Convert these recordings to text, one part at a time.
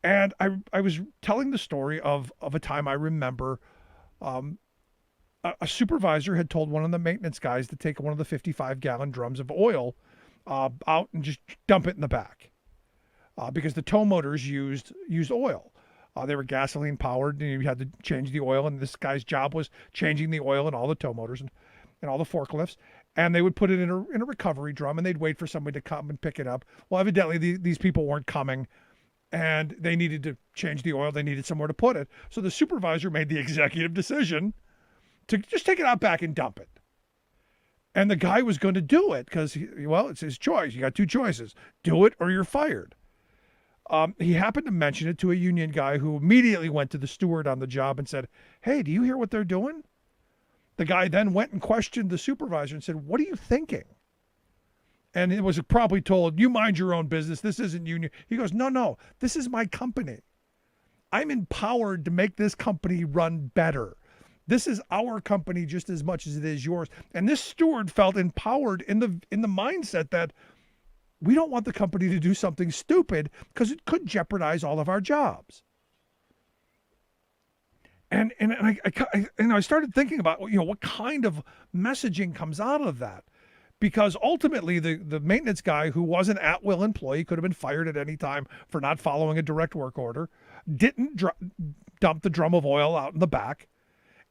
And I was telling the story of a time I remember. Um, a supervisor had told one of the maintenance guys to take one of the 55-gallon drums of oil out and just dump it in the back because the tow motors used oil. They were gasoline powered, and you had to change the oil. And this guy's job was changing the oil in all the tow motors and all the forklifts. And they would put it in a recovery drum, and they'd wait for somebody to come and pick it up. Well, evidently these people weren't coming, and they needed to change the oil. They needed somewhere to put it. So the supervisor made the executive decision to just take it out back and dump it. And the guy was going to do it because, well, it's his choice. You got two choices: do it or you're fired. He happened to mention it to a union guy who immediately went to the steward on the job and said, "Hey, do you hear what they're doing?" The guy then went and questioned the supervisor and said, "What are you thinking?" And it was probably told, "You mind your own business. This isn't union." He goes, "No, no, this is my company. I'm empowered to make this company run better. This is our company just as much as it is yours." And this steward felt empowered in the mindset that we don't want the company to do something stupid because it could jeopardize all of our jobs. And I started thinking about, what kind of messaging comes out of that, because ultimately the maintenance guy, who was an at will employee, could have been fired at any time for not following a direct work order, didn't dump the drum of oil out in the back.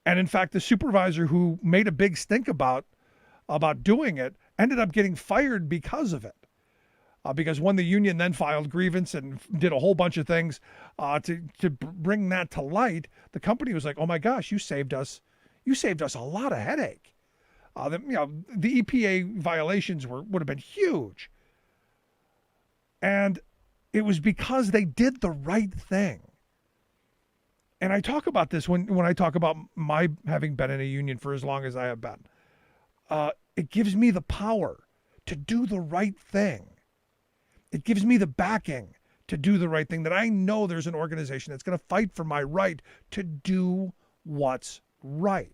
And in fact, the supervisor who made a big stink about doing it ended up getting fired because of it. Because when the union then filed grievance and did a whole bunch of things to bring that to light, the company was like, "Oh my gosh, you saved us a lot of headache." The EPA violations would have been huge, and it was because they did the right thing. And I talk about this when I talk about my having been in a union for as long as I have been. It gives me the power to do the right thing. It gives me the backing to do the right thing, that I know there's an organization that's going to fight for my right to do what's right.